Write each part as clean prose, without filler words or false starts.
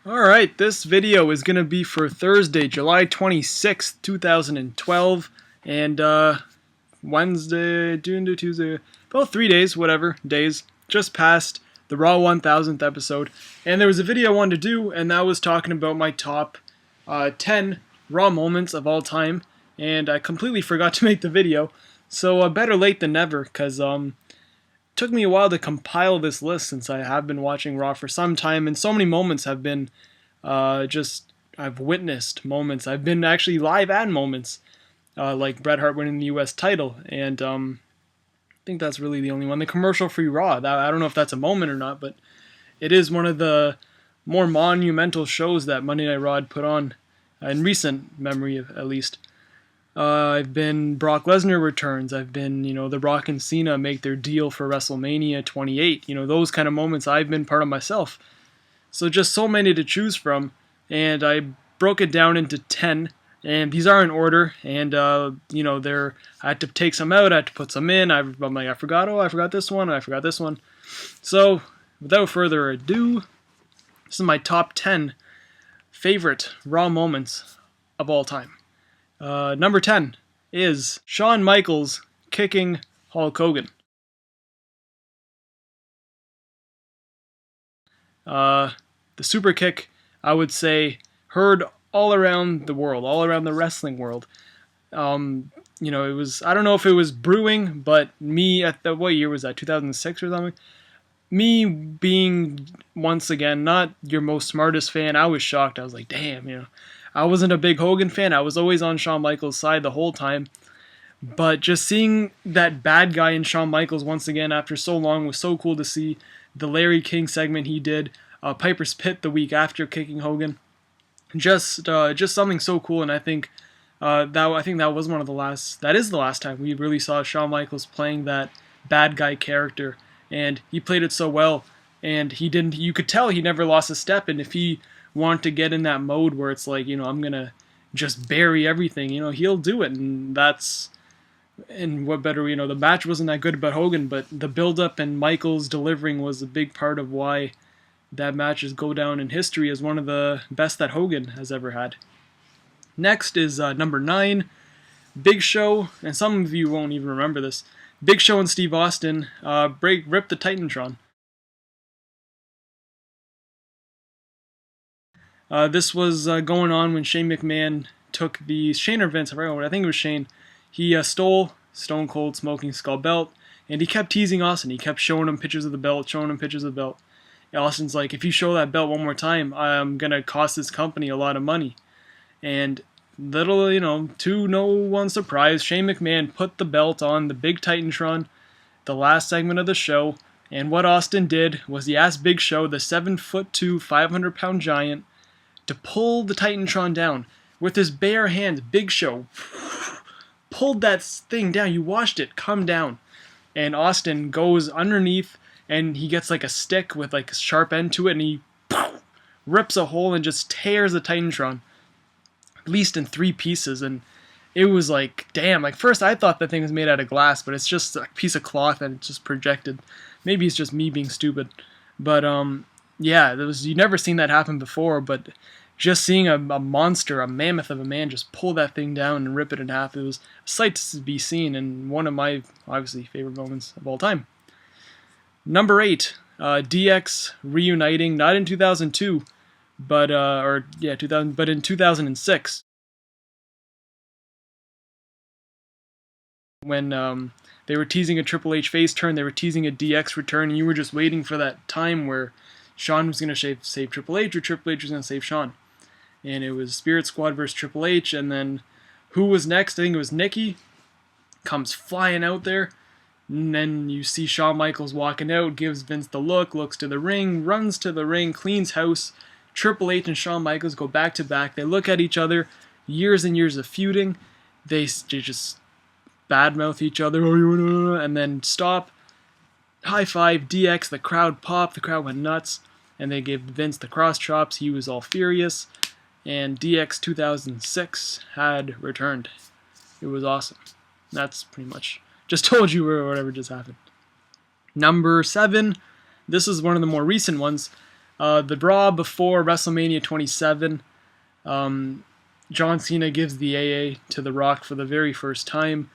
Alright, this video is going to be for Thursday, July 26th, 2012, and Wednesday, Tuesday, about 3 days, whatever, days, just past the Raw 1000th episode. And there was a video I wanted to do, and that was talking about my top 10 Raw moments of all time, and I completely forgot to make the video, so better late than never, because took me a while to compile this list since I have been watching Raw for some time, and so many moments have been I've witnessed moments. I've been actually live at moments, like Bret Hart winning the U.S. title, and I think that's really the only one. The commercial-free Raw. I don't know if that's a moment or not, but it is one of the more monumental shows that Monday Night Raw had put on, in recent memory at least. I've been Brock Lesnar returns. I've been, The Rock and Cena make their deal for WrestleMania 28. Those kind of moments I've been part of myself. So just so many to choose from, and I broke it down into 10. And these are in order, and I had to take some out, I had to put some in. I'm like, I forgot this one, I forgot this one. So without further ado, this is my top 10 favorite Raw moments of all time. Number 10 is Shawn Michaels kicking Hulk Hogan. The super kick, I would say, heard all around the world, all around the wrestling world. It was, I don't know if it was brewing, but me what year was that, 2006 or something? Me being, once again, not your most smartest fan, I was shocked. I was like, damn, I wasn't a big Hogan fan. I was always on Shawn Michaels' side the whole time. But just seeing that bad guy in Shawn Michaels once again after so long was so cool to see. The Larry King segment he did, Piper's Pit the week after kicking Hogan, just something so cool. And I think that was one of the last. That is the last time we really saw Shawn Michaels playing that bad guy character, and he played it so well. And he didn't. You could tell he never lost a step. And if he wanted to get in that mode where it's like, I'm gonna just bury everything, he'll do it. And that's. And what better, the match wasn't that good about Hogan, but the build-up and Michaels delivering was a big part of why that matches go down in history as one of the best that Hogan has ever had. Next is number 9, Big Show, and some of you won't even remember this. Big Show and Steve Austin rip the Titantron. This was going on when Shane McMahon took the Shane or Vince, I think it was Shane. He stole Stone Cold Smoking Skull belt, and he kept teasing Austin. He kept showing him pictures of the belt, And Austin's like, if you show that belt one more time, I'm going to cost this company a lot of money. And little, to no one's surprise, Shane McMahon put the belt on the big Titantron, the last segment of the show, and what Austin did was he asked Big Show, the 7'2", 500-pound giant, to pull the Titantron down. With his bare hands, Big Show pulled that thing down. You watched it come down. And Austin goes underneath, and he gets like a stick with like a sharp end to it, and he rips a hole and just tears the Titantron, at least in 3 pieces. And it was like, damn. Like, first I thought the thing was made out of glass, but it's just a piece of cloth and it's just projected. Maybe it's just me being stupid. But yeah, you never seen that happen before, but just seeing a monster, a mammoth of a man, just pull that thing down and rip it in half, it was a sight to be seen, and one of my, obviously, favorite moments of all time. Number 8, DX reuniting, not in 2002, but, 2000, but in 2006. When they were teasing a Triple H face turn, they were teasing a DX return, and you were just waiting for that time where Shawn was going to save Triple H, or Triple H was going to save Shawn. And it was Spirit Squad versus Triple H, and then who was next? I think it was Nikki. Comes flying out there, and then you see Shawn Michaels walking out, gives Vince the look, looks to the ring, runs to the ring, cleans house. Triple H and Shawn Michaels go back to back. They look at each other, years and years of feuding. They just badmouth each other, and then stop. High five, DX, the crowd popped, the crowd went nuts, and they gave Vince the cross chops. He was all furious. And DX 2006 had returned. It was awesome. That's pretty much, just told you whatever just happened. Number 7, this is one of the more recent ones. The Raw before WrestleMania 27, John Cena gives the AA to The Rock for the very first time.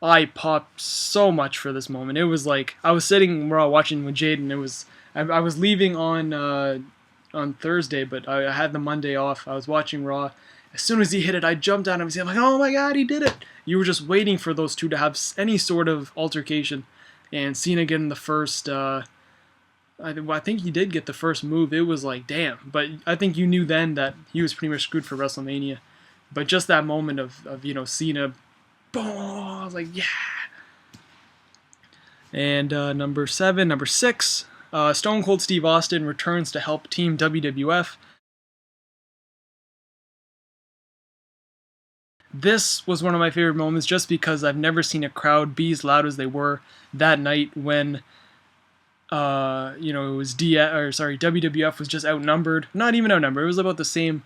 I popped so much for this moment. It was like I was sitting Raw watching with Jaden. I was leaving on Thursday, but I had the Monday off. I was watching Raw. As soon as he hit it, I jumped on him and said, like, "Oh my God, he did it!" You were just waiting for those two to have any sort of altercation, and Cena getting the first. I think he did get the first move. It was like, damn. But I think you knew then that he was pretty much screwed for WrestleMania. But just that moment of Cena, boom, I was like, yeah. And number 6, Stone Cold Steve Austin returns to help Team WWF. This was one of my favorite moments just because I've never seen a crowd be as loud as they were that night when it was WWF was just outnumbered. Not even outnumbered. It was about the same.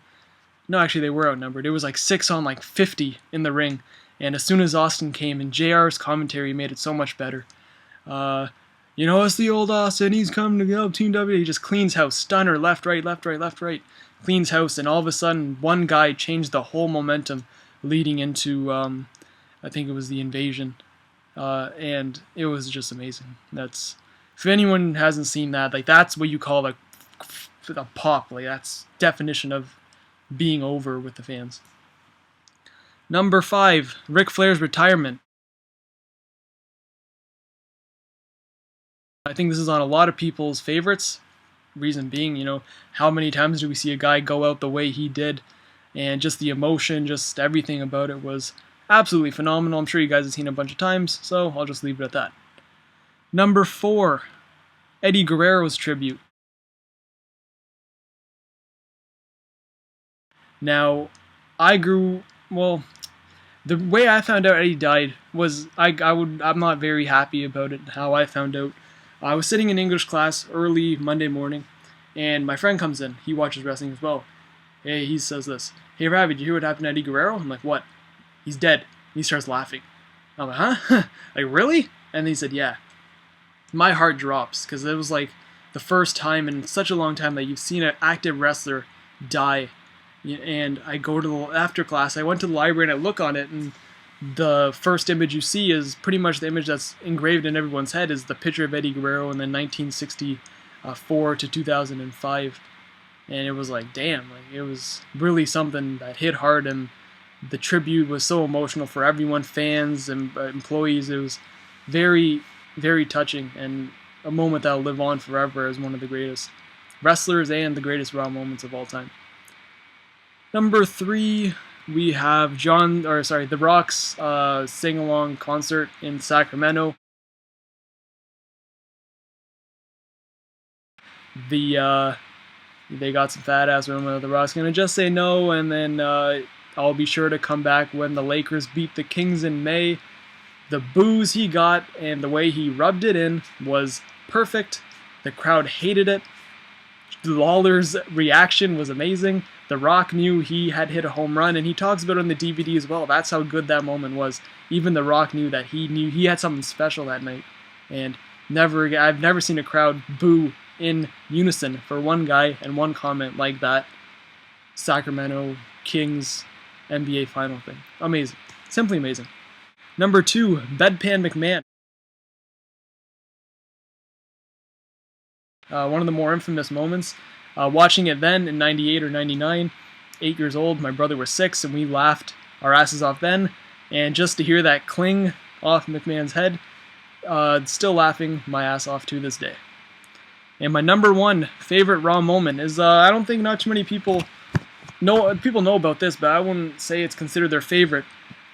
No, actually, they were outnumbered. It was like 6 on like 50 in the ring. And as soon as Austin came, and JR's commentary made it so much better. It's the old Austin. He's coming to help Team W. He just cleans house. Stunner, left, right, left, right, left, right. Cleans house. And all of a sudden, one guy changed the whole momentum leading into, I think it was the Invasion. And it was just amazing. If anyone hasn't seen that, like that's what you call a pop. Like that's definition of being over with the fans. Number 5, Ric Flair's retirement. I think this is on a lot of people's favorites. Reason being, how many times do we see a guy go out the way he did? And just the emotion, just everything about it was absolutely phenomenal. I'm sure you guys have seen it a bunch of times, so I'll just leave it at that. Number 4, Eddie Guerrero's tribute. Now, the way I found out Eddie died was I'm not very happy about it, how I found out. I was sitting in English class early Monday morning, and my friend comes in. He watches wrestling as well. Hey, he says this. "Hey, Ravi, did you hear what happened to Eddie Guerrero?" I'm like, "What?" "He's dead." And he starts laughing. I'm like, "Huh?" Like, really? And he said, "Yeah." My heart drops, because it was like the first time in such a long time that you've seen an active wrestler die. And I go to after class, I went to the library and I look on it, and the first image you see is pretty much the image that's engraved in everyone's head is the picture of Eddie Guerrero in the 1964 to 2005. And it was like, damn, like it was really something that hit hard, and the tribute was so emotional for everyone, fans and employees. It was very, very touching, and a moment that'll live on forever as one of the greatest wrestlers and the greatest Raw moments of all time. Number 3, we have The Rock's sing-along concert in Sacramento. They got some fat ass women. The Rock's gonna just say no, and then I'll be sure to come back when the Lakers beat the Kings in May. The boos he got and the way he rubbed it in was perfect. The crowd hated it. Lawler's reaction was amazing. The Rock knew he had hit a home run, and he talks about it on the DVD as well. That's how good that moment was. Even The Rock knew that he had something special that night. And I've never seen a crowd boo in unison for one guy and one comment like that. Sacramento Kings NBA final thing. Amazing. Simply amazing. Number 2, Bedpan McMahon. One of the more infamous moments. Watching it then in 98 or 99, 8 years old, my brother was 6, and we laughed our asses off then. And just to hear that cling off McMahon's head, still laughing my ass off to this day. And my number 1 favorite Raw moment is, I don't think not too many people know about this, but I wouldn't say it's considered their favorite.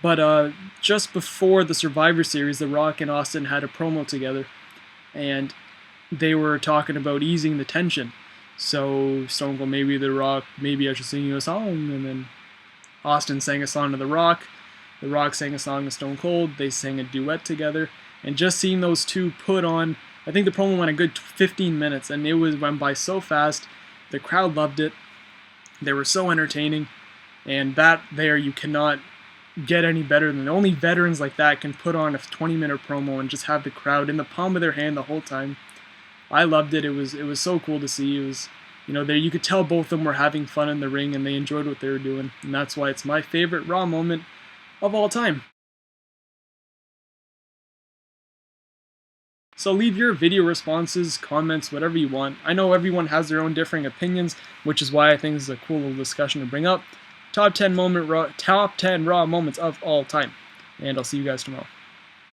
But just before the Survivor Series, The Rock and Austin had a promo together, and they were talking about easing the tension. So Stone Cold, maybe The Rock, maybe I should sing you a song, and then Austin sang a song to The Rock sang a song to Stone Cold, they sang a duet together, and just seeing those two put on, I think the promo went a good 15 minutes, and it went by so fast, the crowd loved it, they were so entertaining, and that there you cannot get any better than only veterans like that can put on a 20-minute promo and just have the crowd in the palm of their hand the whole time. I loved it. It was so cool to see. It was, there you could tell both of them were having fun in the ring and they enjoyed what they were doing, and that's why it's my favorite Raw moment of all time. So leave your video responses, comments, whatever you want. I know everyone has their own differing opinions, which is why I think this is a cool little discussion to bring up. Top 10 Raw moments of all time. And I'll see you guys tomorrow.